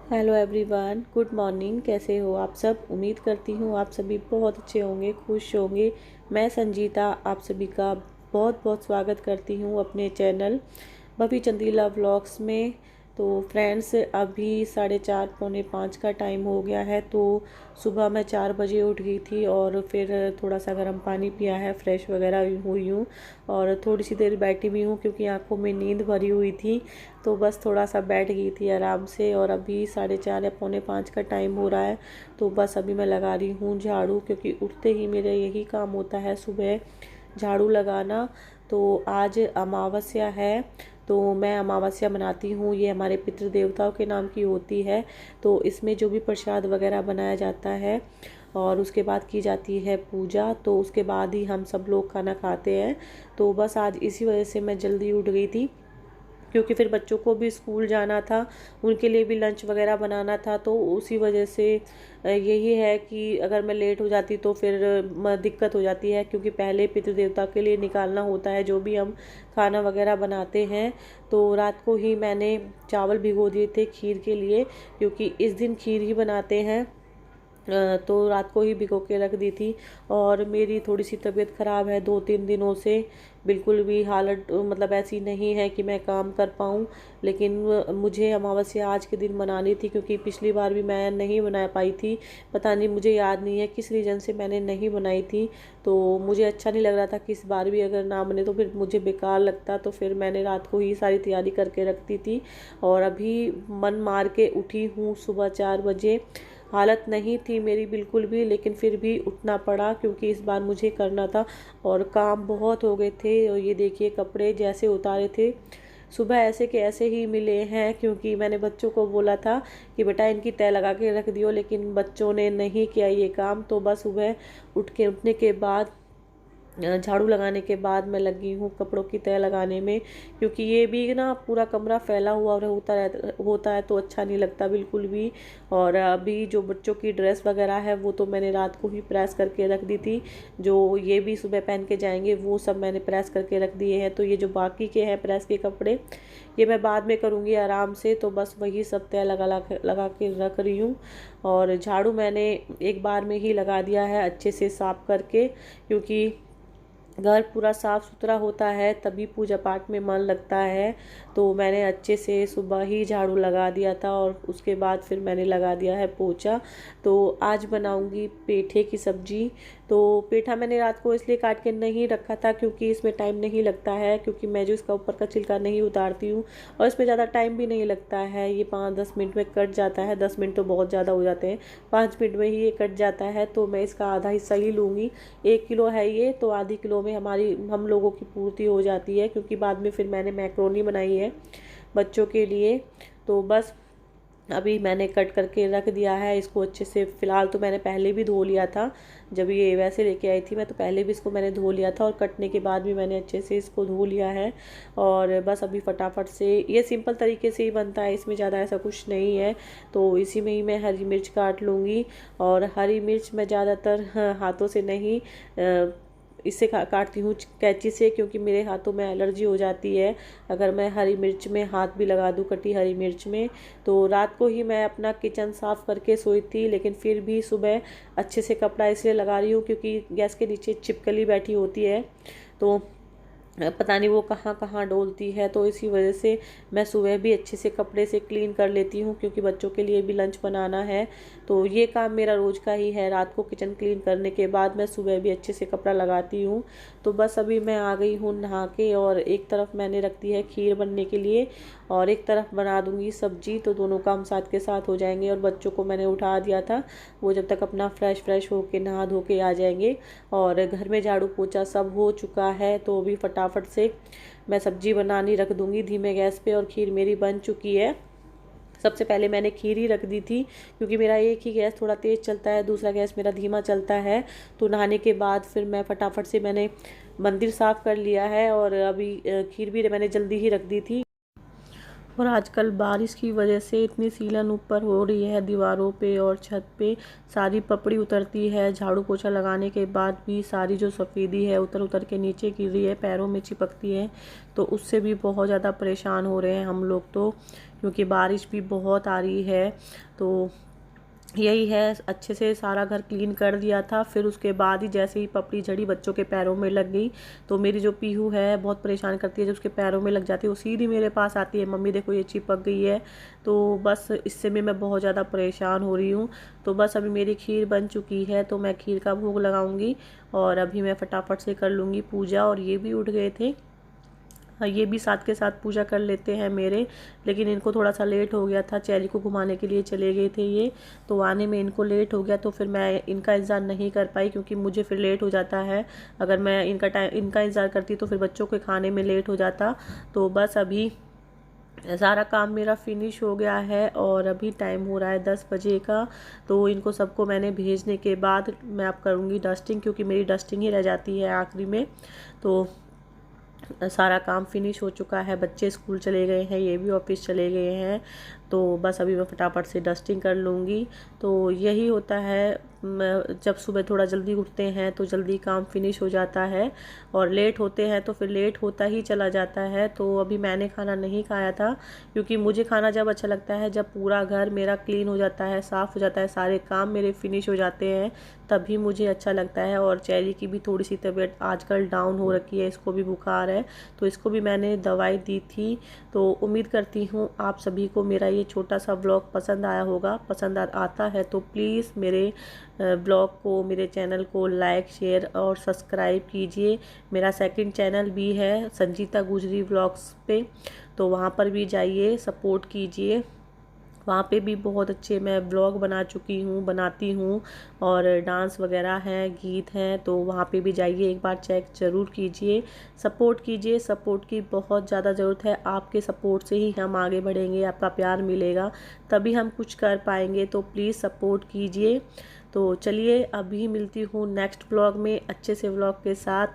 Hello everyone, good morning. कैसे हो आप सब? उम्मीद करती हूँ आप सभी बहुत अच्छे होंगे, खुश होंगे। मैं संजीता आप सभी का बहुत बहुत स्वागत करती हूँ अपने चैनल बबी चंदीला व्लॉग्स में। तो फ्रेंड्स, अभी 4:30 पौने 5 का टाइम हो गया है। तो सुबह मैं 4 बजे उठ गई थी और फिर थोड़ा सा गर्म पानी पिया है, फ्रेश वगैरह हुई हूँ और थोड़ी सी देर बैठी भी हूँ क्योंकि आंखों में नींद भरी हुई थी। तो बस थोड़ा सा बैठ गई थी आराम से और अभी 4:30 या पौने 5 का टाइम हो रहा है। तो बस अभी मैं लगा रही हूँ झाड़ू, क्योंकि उठते ही मेरा यही काम होता है सुबह झाड़ू लगाना। तो आज अमावस्या है, तो मैं अमावस्या मनाती हूँ। ये हमारे पितृ देवताओं के नाम की होती है। तो इसमें जो भी प्रसाद वगैरह बनाया जाता है और उसके बाद की जाती है पूजा, तो उसके बाद ही हम सब लोग खाना खाते हैं। तो बस आज इसी वजह से मैं जल्दी उठ गई थी, क्योंकि फिर बच्चों को भी स्कूल जाना था, उनके लिए भी लंच वगैरह बनाना था। तो उसी वजह से यही है कि अगर मैं लेट हो जाती तो फिर दिक्कत हो जाती है, क्योंकि पहले पितृदेवता के लिए निकालना होता है जो भी हम खाना वगैरह बनाते हैं। तो रात को ही मैंने चावल भिगो दिए थे खीर के लिए, क्योंकि इस दिन खीर ही बनाते हैं। तो रात को ही भिगो के रख दी थी। और मेरी थोड़ी सी तबीयत ख़राब है 2-3 दिनों से, बिल्कुल भी हालत मतलब ऐसी नहीं है कि मैं काम कर पाऊँ। लेकिन मुझे अमावस्या आज के दिन मनानी थी, क्योंकि पिछली बार भी मैं नहीं बना पाई थी। पता नहीं, मुझे याद नहीं है किस रीज़न से मैंने नहीं बनाई थी। तो मुझे अच्छा नहीं लग रहा था कि इस बार भी अगर ना बने तो फिर मुझे बेकार लगता। तो फिर मैंने रात को ही सारी तैयारी करके रखती थी और अभी मन मार के उठी हूँ सुबह 4 बजे। हालत नहीं थी मेरी बिल्कुल भी, लेकिन फिर भी उठना पड़ा क्योंकि इस बार मुझे करना था और काम बहुत हो गए थे। और ये देखिए, कपड़े जैसे उतारे थे सुबह ऐसे के ऐसे ही मिले हैं, क्योंकि मैंने बच्चों को बोला था कि बेटा इनकी तय लगा के रख दियो, लेकिन बच्चों ने नहीं किया ये काम। तो बस सुबह उठने के बाद झाड़ू लगाने के बाद मैं लगी हूँ कपड़ों की तह लगाने में, क्योंकि ये भी ना पूरा कमरा फैला हुआ होता है तो अच्छा नहीं लगता बिल्कुल भी। और अभी जो बच्चों की ड्रेस वगैरह है वो तो मैंने रात को ही प्रेस करके रख दी थी। जो ये भी सुबह पहन के जाएंगे वो सब मैंने प्रेस करके रख दिए हैं। तो ये जो बाकी के हैं प्रेस के कपड़े, ये मैं बाद में करूँगी आराम से। तो बस वही सब तय लगा के रख रही हूँ। और झाड़ू मैंने एक बार में ही लगा दिया है अच्छे से साफ करके, क्योंकि घर पूरा साफ़ सुथरा होता है तभी पूजा पाठ में मन लगता है। तो मैंने अच्छे से सुबह ही झाड़ू लगा दिया था और उसके बाद फिर मैंने लगा दिया है पोछा। तो आज बनाऊंगी पेठे की सब्ज़ी। तो पेठा मैंने रात को इसलिए काट के नहीं रखा था क्योंकि इसमें टाइम नहीं लगता है, क्योंकि मैं जो इसका ऊपर का छिलका नहीं उतारती हूँ और इसमें ज़्यादा टाइम भी नहीं लगता है। ये 5-10 मिनट में कट जाता है, 10 मिनट तो बहुत ज़्यादा हो जाते हैं, 5 मिनट में ही ये कट जाता है। तो मैं इसका आधा हिस्सा ही लूँगी। 1 किलो है ये, तो आधी किलो में हम लोगों की पूर्ति हो जाती है, क्योंकि बाद में फिर मैंने मैक्रोनी बनाई है बच्चों के लिए। तो बस अभी मैंने कट करके रख दिया है इसको अच्छे से। फ़िलहाल तो मैंने पहले भी धो लिया था, जब ये वैसे लेके आई थी मैं तो पहले भी इसको मैंने धो लिया था और कटने के बाद भी मैंने अच्छे से इसको धो लिया है। और बस अभी फटाफट से ये सिंपल तरीके से ही बनता है, इसमें ज़्यादा ऐसा कुछ नहीं है। तो इसी में ही मैं हरी मिर्च काट लूँगी। और हरी मिर्च मैं ज़्यादातर हाथों से नहीं इससे काटती हूँ कैंची से, क्योंकि मेरे हाथों में एलर्जी हो जाती है अगर मैं हरी मिर्च में हाथ भी लगा दूँ, कटी हरी मिर्च में। तो रात को ही मैं अपना किचन साफ़ करके सोई थी, लेकिन फिर भी सुबह अच्छे से कपड़ा इसलिए लगा रही हूँ क्योंकि गैस के नीचे छिपकली बैठी होती है, तो पता नहीं वो कहाँ कहाँ डोलती है। तो इसी वजह से मैं सुबह भी अच्छे से कपड़े से क्लीन कर लेती हूँ, क्योंकि बच्चों के लिए भी लंच बनाना है। तो ये काम मेरा रोज़ का ही है, रात को किचन क्लीन करने के बाद मैं सुबह भी अच्छे से कपड़ा लगाती हूँ। तो बस अभी मैं आ गई हूँ नहा के, और एक तरफ मैंने रख दी है खीर बनने के लिए और एक तरफ बना दूँगी सब्जी। तो दोनों काम साथ के साथ हो जाएंगे। और बच्चों को मैंने उठा दिया था, वो जब तक अपना फ्रेश होके नहा धो के आ जाएंगे। और घर में झाड़ू पोछा सब हो चुका है, तो अभी फटाफट से मैं सब्जी बनानी रख दूँगी धीमे गैस पे। और खीर मेरी बन चुकी है। सबसे पहले मैंने खीर ही रख दी थी, क्योंकि मेरा एक ही गैस थोड़ा तेज़ चलता है, दूसरा गैस मेरा धीमा चलता है। तो नहाने के बाद फिर मैं फटाफट से मैंने मंदिर साफ़ कर लिया है और अभी खीर भी मैंने जल्दी ही रख दी थी। और आजकल बारिश की वजह से इतनी सीलन ऊपर हो रही है दीवारों पे और छत पे, सारी पपड़ी उतरती है। झाड़ू पोछा लगाने के बाद भी सारी जो सफ़ेदी है उतर उतर के नीचे गिर रही है, पैरों में चिपकती है। तो उससे भी बहुत ज़्यादा परेशान हो रहे हैं हम लोग तो, क्योंकि बारिश भी बहुत आ रही है। तो यही है, अच्छे से सारा घर क्लीन कर दिया था। फिर उसके बाद ही जैसे ही पपड़ी झड़ी बच्चों के पैरों में लग गई, तो मेरी जो पीहू है बहुत परेशान करती है, जब उसके पैरों में लग जाती है वो सीधी मेरे पास आती है, मम्मी देखो ये चिपक गई है। तो बस इससे भी मैं बहुत ज़्यादा परेशान हो रही हूँ। तो बस अभी मेरी खीर बन चुकी है, तो मैं खीर का भोग लगाऊंगी और अभी मैं फटाफट से कर लूँगी पूजा। और ये भी उठ गए थे, हाँ, ये भी साथ के साथ पूजा कर लेते हैं मेरे। लेकिन इनको थोड़ा सा लेट हो गया था, चेरी को घुमाने के लिए चले गए थे ये, तो आने में इनको लेट हो गया। तो फिर मैं इनका इंतज़ार नहीं कर पाई, क्योंकि मुझे फिर लेट हो जाता है। अगर मैं इनका इंतज़ार करती तो फिर बच्चों के खाने में लेट हो जाता। तो बस अभी सारा काम मेरा फिनिश हो गया है और अभी टाइम हो रहा है 10 बजे का। तो इनको सबको मैंने भेजने के बाद मैं अब करूँगी डस्टिंग, क्योंकि मेरी डस्टिंग ही रह जाती है आखिरी में। तो सारा काम फिनिश हो चुका है, बच्चे स्कूल चले गए हैं, ये भी ऑफिस चले गए हैं। तो बस अभी मैं फटाफट से डस्टिंग कर लूँगी। तो यही होता है, जब सुबह थोड़ा जल्दी उठते हैं तो जल्दी काम फिनिश हो जाता है, और लेट होते हैं तो फिर लेट होता ही चला जाता है। तो अभी मैंने खाना नहीं खाया था, क्योंकि मुझे खाना जब अच्छा लगता है जब पूरा घर मेरा क्लीन हो जाता है, साफ़ हो जाता है, सारे काम मेरे फिनिश हो जाते हैं, तभी मुझे अच्छा लगता है। और चेरी की भी थोड़ी सी तबीयत आजकल डाउन हो रखी है, इसको भी बुखार है, तो इसको भी मैंने दवाई दी थी। तो उम्मीद करती हूँ आप सभी को मेरा ये छोटा सा ब्लॉग पसंद आया होगा। पसंद आता है तो प्लीज़ मेरे ब्लॉग को, मेरे चैनल को लाइक, शेयर और सब्सक्राइब कीजिए। मेरा सेकंड चैनल भी है संजीता गुजरी व्लॉग्स पे, तो वहाँ पर भी जाइए, सपोर्ट कीजिए। वहाँ पे भी बहुत अच्छे मैं व्लॉग बनाती हूँ, और डांस वगैरह हैं, गीत हैं, तो वहाँ पे भी जाइए, एक बार चेक ज़रूर कीजिए, सपोर्ट कीजिए। सपोर्ट की बहुत ज़्यादा ज़रूरत है, आपके सपोर्ट से ही हम आगे बढ़ेंगे, आपका प्यार मिलेगा तभी हम कुछ कर पाएंगे। तो प्लीज़ सपोर्ट कीजिए। तो चलिए अभी मिलती हूँ नेक्स्ट व्लॉग में अच्छे से व्लॉग के साथ।